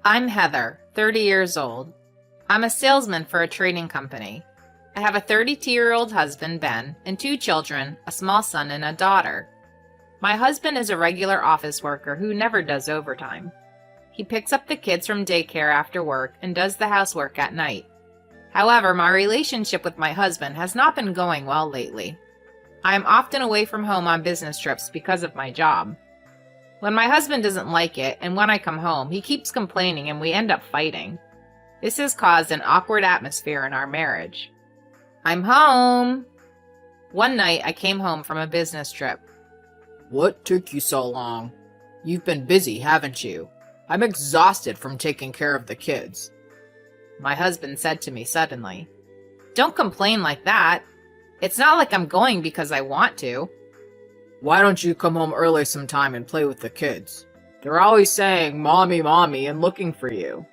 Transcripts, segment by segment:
I'm Heather, 30 years old. I'm a salesman for a trading company. I have a 32-year-old husband, Ben, and 2 children, a small son and a daughter. My husband is a regular office worker who never does overtime. He picks up the kids from daycare after work and does the housework at night. However, my relationship with my husband has not been going well lately. I am often away from home on business trips because of my job. When my husband doesn't like it, and when I come home, he keeps complaining and we end up fighting. This has caused an awkward atmosphere in our marriage. I'm home! One night, I came home from a business trip. What took you so long? You've been busy, haven't you? I'm exhausted from taking care of the kids. My husband said to me suddenly. Don't complain like that. It's not like I'm going because I want to. Why don't you come home early sometime and play with the kids? They're always saying, "Mommy, Mommy," and looking for you.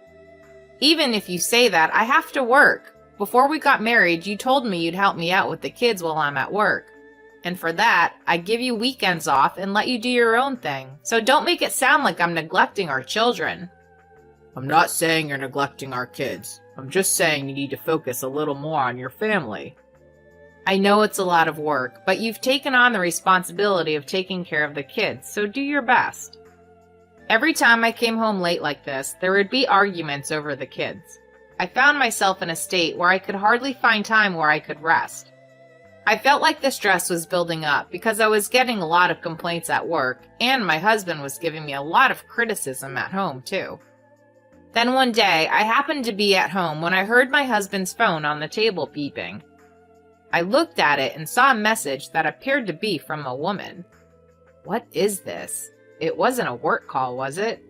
Even if you say that, I have to work. Before we got married, you told me you'd help me out with the kids while I'm at work. And for that, I give you weekends off and let you do your own thing. So don't make it sound like I'm neglecting our children. I'm not saying you're neglecting our kids. I'm just saying you need to focus a little more on your family. I know it's a lot of work, but you've taken on the responsibility of taking care of the kids, so do your best. Every time I came home late like this, there would be arguments over the kids. I found myself in a state where I could hardly find time where I could rest. I felt like the stress was building up because I was getting a lot of complaints at work, and my husband was giving me a lot of criticism at home, too. Then one day, I happened to be at home when I heard my husband's phone on the table beeping. I looked at it and saw a message that appeared to be from a woman. What is this? It wasn't a work call, was it?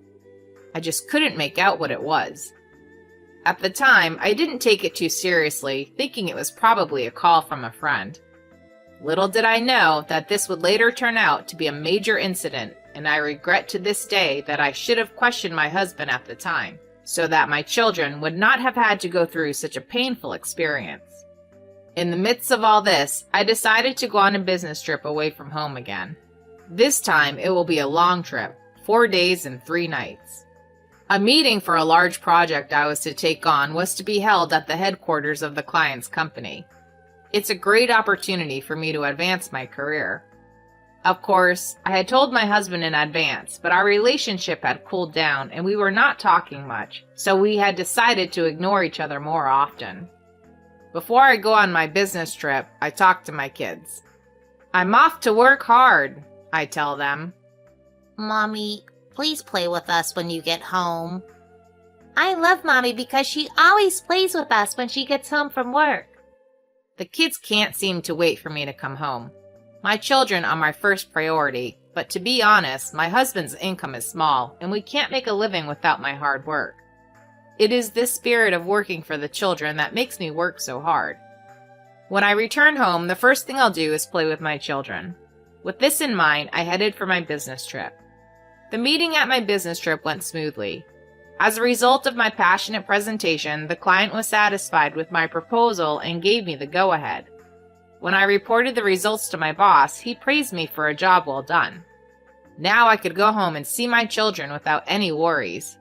I just couldn't make out what it was. At the time, I didn't take it too seriously, thinking it was probably a call from a friend. Little did I know that this would later turn out to be a major incident, and I regret to this day that I should have questioned my husband at the time, so that my children would not have had to go through such a painful experience. In the midst of all this, I decided to go on a business trip away from home again. This time, it will be a long trip, 4 days and 3 nights. A meeting for a large project I was to take on was to be held at the headquarters of the client's company. It's a great opportunity for me to advance my career. Of course, I had told my husband in advance, but our relationship had cooled down and we were not talking much, so we had decided to ignore each other more often. Before I go on my business trip, I talk to my kids. I'm off to work hard, I tell them. Mommy, please play with us when you get home. I love Mommy because she always plays with us when she gets home from work. The kids can't seem to wait for me to come home. My children are my first priority, but to be honest, my husband's income is small, and we can't make a living without my hard work. It is this spirit of working for the children that makes me work so hard. When I return home, the first thing I'll do is play with my children. With this in mind, I headed for my business trip. The meeting at my business trip went smoothly. As a result of my passionate presentation, the client was satisfied with my proposal and gave me the go-ahead. When I reported the results to my boss, he praised me for a job well done. Now I could go home and see my children without any worries.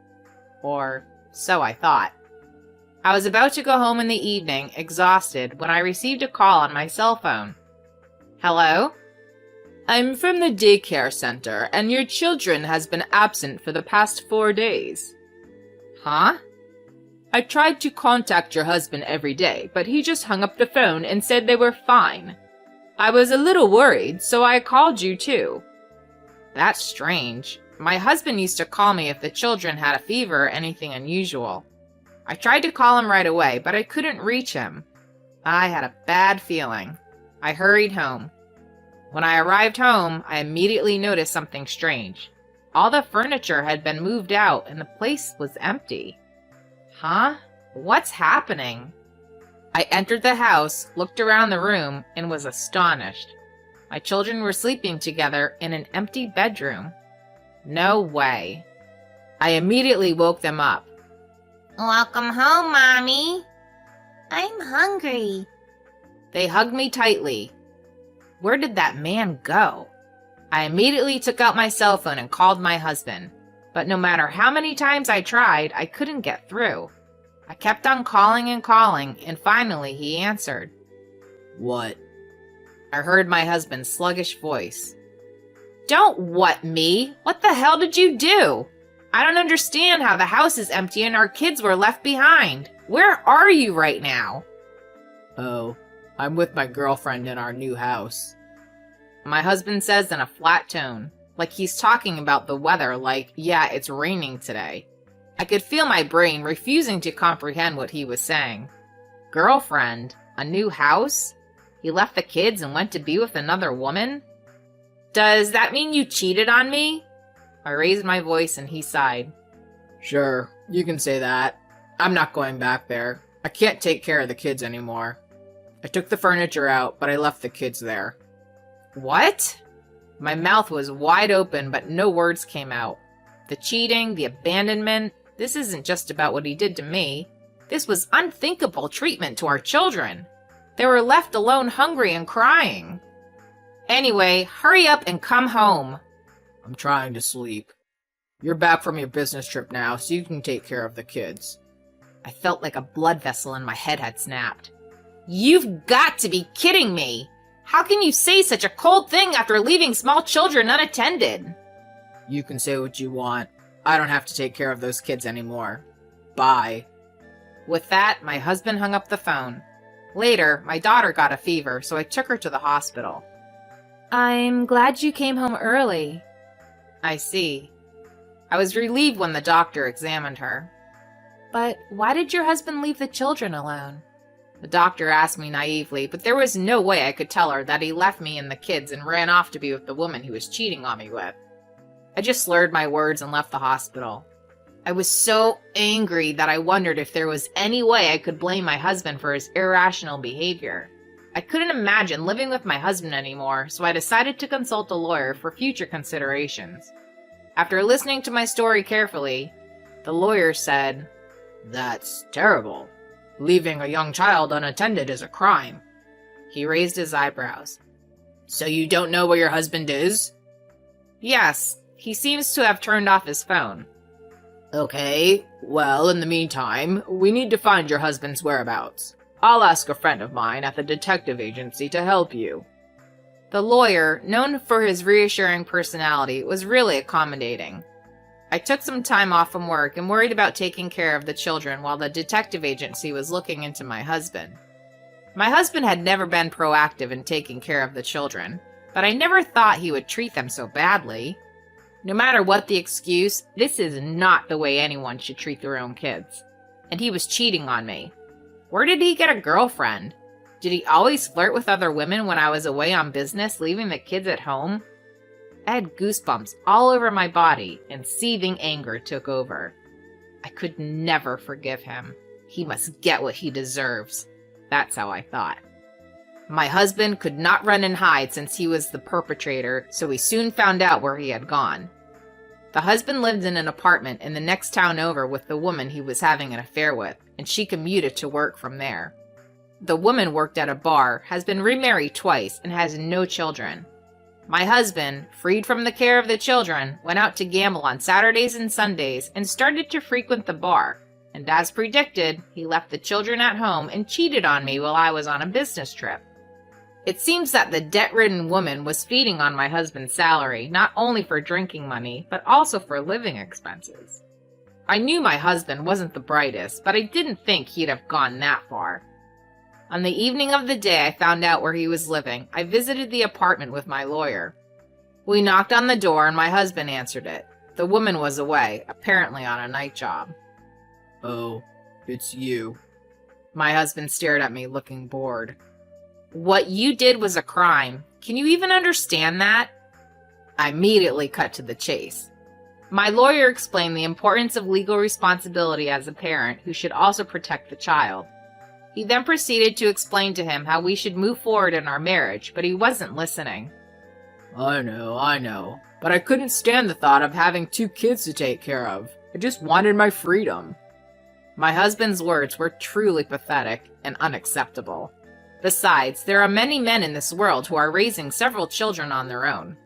Or so I thought. I was about to go home in the evening, exhausted, when I received a call on my cell phone. Hello? I'm from the daycare center, and your children has been absent for the past 4 days. Huh? I tried to contact your husband every day, but he just hung up the phone and said they were fine. I was a little worried, so I called you too. That's strange. My husband used to call me if the children had a fever or anything unusual. I tried to call him right away, but I couldn't reach him. I had a bad feeling. I hurried home. When I arrived home, I immediately noticed something strange. All the furniture had been moved out and the place was empty. Huh? What's happening? I entered the house, looked around the room, and was astonished. My children were sleeping together in an empty bedroom. No way. I immediately woke them up. Welcome home, Mommy. I'm hungry. They hugged me tightly. Where did that man go? I immediately took out my cell phone and called my husband. But no matter how many times I tried, I couldn't get through. I kept on calling and calling, and finally he answered. What? I heard my husband's sluggish voice. Don't what me? What the hell did you do? I don't understand how the house is empty and our kids were left behind. Where are you right now? Oh, I'm with my girlfriend in our new house. My husband says in a flat tone, like he's talking about the weather, like, yeah, it's raining today. I could feel my brain refusing to comprehend what he was saying. Girlfriend? A new house? He left the kids and went to be with another woman? Does that mean you cheated on me? I raised my voice and he sighed. Sure, you can say that. I'm not going back there. I can't take care of the kids anymore. I took the furniture out, but I left the kids there. What? My mouth was wide open, but no words came out. The cheating, the abandonment, this isn't just about what he did to me. This was unthinkable treatment to our children. They were left alone hungry and crying. Anyway, hurry up and come home. I'm trying to sleep. You're back from your business trip now, so you can take care of the kids. I felt like a blood vessel in my head had snapped. You've got to be kidding me! How can you say such a cold thing after leaving small children unattended? You can say what you want. I don't have to take care of those kids anymore. Bye. With that, my husband hung up the phone. Later, my daughter got a fever, so I took her to the hospital. I'm glad you came home early. I see. I was relieved when the doctor examined her. But why did your husband leave the children alone? The doctor asked me naively, but there was no way I could tell her that he left me and the kids and ran off to be with the woman he was cheating on me with. I just slurred my words and left the hospital. I was so angry that I wondered if there was any way I could blame my husband for his irrational behavior. I couldn't imagine living with my husband anymore, so I decided to consult a lawyer for future considerations. After listening to my story carefully, the lawyer said, "That's terrible. Leaving a young child unattended is a crime." He raised his eyebrows. So you don't know where your husband is? Yes, he seems to have turned off his phone. Okay, well, in the meantime, we need to find your husband's whereabouts. I'll ask a friend of mine at the detective agency to help you. The lawyer, known for his reassuring personality, was really accommodating. I took some time off from work and worried about taking care of the children while the detective agency was looking into my husband. My husband had never been proactive in taking care of the children, but I never thought he would treat them so badly. No matter what the excuse, this is not the way anyone should treat their own kids. And he was cheating on me. Where did he get a girlfriend? Did he always flirt with other women when I was away on business, leaving the kids at home? I had goosebumps all over my body, and seething anger took over. I could never forgive him. He must get what he deserves. That's how I thought. My husband could not run and hide since he was the perpetrator, so we soon found out where he had gone. The husband lived in an apartment in the next town over with the woman he was having an affair with, and she commuted to work from there. The woman worked at a bar, has been remarried twice, and has no children. My husband, freed from the care of the children, went out to gamble on Saturdays and Sundays and started to frequent the bar, and as predicted, he left the children at home and cheated on me while I was on a business trip. It seems that the debt-ridden woman was feeding on my husband's salary, not only for drinking money, but also for living expenses. I knew my husband wasn't the brightest, but I didn't think he'd have gone that far. On the evening of the day I found out where he was living, I visited the apartment with my lawyer. We knocked on the door and my husband answered it. The woman was away, apparently on a night job. Oh, it's you. My husband stared at me, looking bored. What you did was a crime. Can you even understand that? I immediately cut to the chase. My lawyer explained the importance of legal responsibility as a parent who should also protect the child. He then proceeded to explain to him how we should move forward in our marriage, but he wasn't listening. I know, but I couldn't stand the thought of having 2 kids to take care of. I just wanted my freedom. My husband's words were truly pathetic and unacceptable. Besides, there are many men in this world who are raising several children on their own.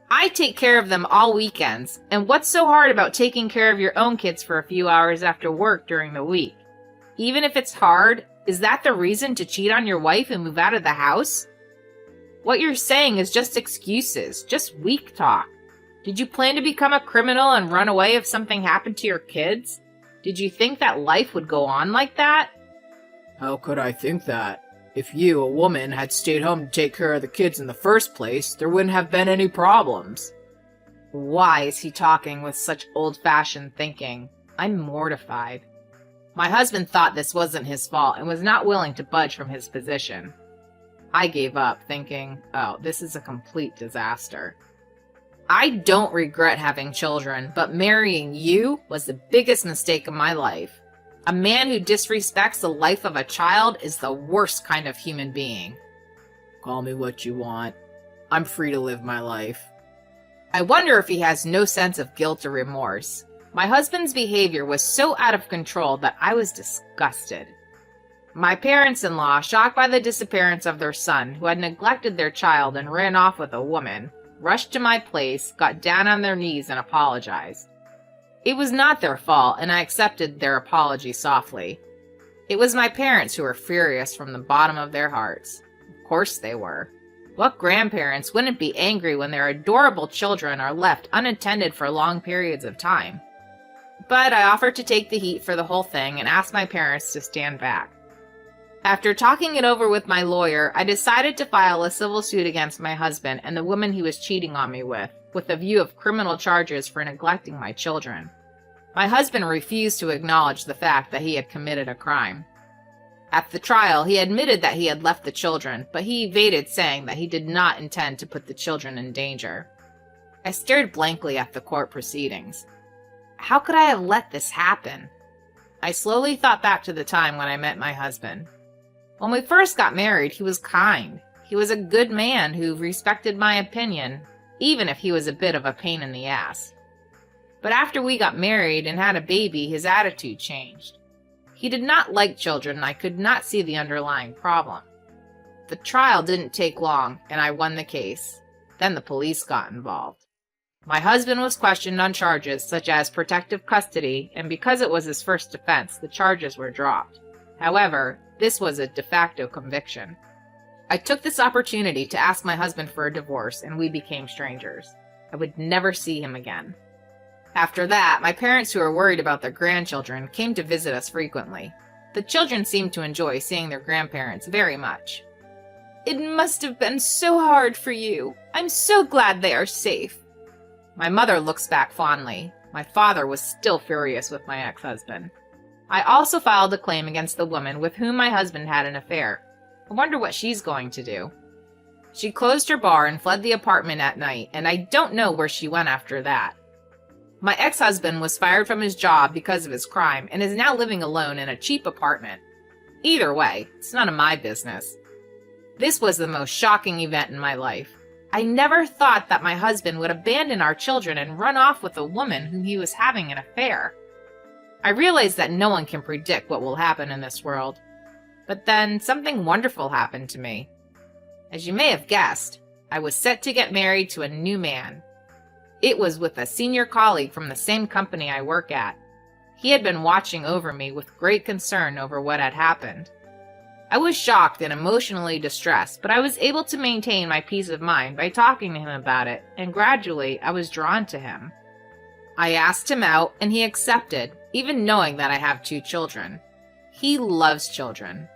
I take care of them all weekends, and what's so hard about taking care of your own kids for a few hours after work during the week? Even if it's hard, is that the reason to cheat on your wife and move out of the house? What you're saying is just excuses, just weak talk. Did you plan to become a criminal and run away if something happened to your kids? Did you think that life would go on like that? How could I think that? If you, a woman, had stayed home to take care of the kids in the first place, there wouldn't have been any problems. Why is he talking with such old-fashioned thinking? I'm mortified. My husband thought this wasn't his fault and was not willing to budge from his position. I gave up, thinking, oh, this is a complete disaster. I don't regret having children, but marrying you was the biggest mistake of my life. A man who disrespects the life of a child is the worst kind of human being. Call me what you want. I'm free to live my life. I wonder if he has no sense of guilt or remorse. My husband's behavior was so out of control that I was disgusted. My parents-in-law, shocked by the disappearance of their son, who had neglected their child and ran off with a woman, rushed to my place, got down on their knees, and apologized. It was not their fault, and I accepted their apology softly. It was my parents who were furious from the bottom of their hearts. Of course they were. What grandparents wouldn't be angry when their adorable children are left unattended for long periods of time? But I offered to take the heat for the whole thing and asked my parents to stand back. After talking it over with my lawyer, I decided to file a civil suit against my husband and the woman he was cheating on me with a view of criminal charges for neglecting my children. My husband refused to acknowledge the fact that he had committed a crime. At the trial, he admitted that he had left the children, but he evaded saying that he did not intend to put the children in danger. I stared blankly at the court proceedings. How could I have let this happen? I slowly thought back to the time when I met my husband. When we first got married, he was kind. He was a good man who respected my opinion, even if he was a bit of a pain in the ass. But after we got married and had a baby, his attitude changed. He did not like children, and I could not see the underlying problem. The trial didn't take long, and I won the case. Then the police got involved. My husband was questioned on charges such as protective custody, and because it was his first offense, the charges were dropped. However, this was a de facto conviction. I took this opportunity to ask my husband for a divorce, and we became strangers. I would never see him again. After that, my parents, who were worried about their grandchildren, came to visit us frequently. The children seemed to enjoy seeing their grandparents very much. It must have been so hard for you. I'm so glad they are safe. My mother looks back fondly. My father was still furious with my ex-husband. I also filed a claim against the woman with whom my husband had an affair. I wonder what she's going to do. She closed her bar and fled the apartment at night, and I don't know where she went after that. My ex-husband was fired from his job because of his crime and is now living alone in a cheap apartment. Either way, it's none of my business. This was the most shocking event in my life. I never thought that my husband would abandon our children and run off with a woman whom he was having an affair. I realized that no one can predict what will happen in this world. But then something wonderful happened to me. As you may have guessed, I was set to get married to a new man. It was with a senior colleague from the same company I work at. He had been watching over me with great concern over what had happened. I was shocked and emotionally distressed, but I was able to maintain my peace of mind by talking to him about it, and gradually I was drawn to him. I asked him out, and he accepted, even knowing that I have 2 children. He loves children,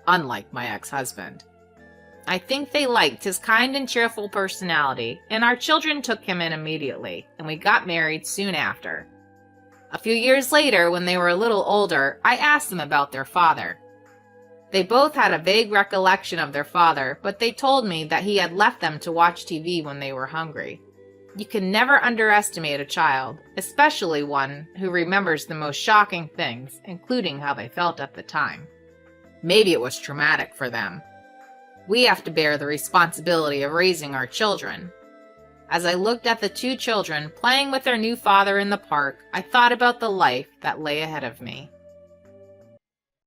unlike my ex-husband. I think they liked his kind and cheerful personality, and our children took him in immediately, and we got married soon after. A few years later, when they were a little older, I asked them about their father. They both had a vague recollection of their father, but they told me that he had left them to watch TV when they were hungry. You can never underestimate a child, especially one who remembers the most shocking things, including how they felt at the time. Maybe it was traumatic for them. We have to bear the responsibility of raising our children. As I looked at the 2 children playing with their new father in the park, I thought about the life that lay ahead of me.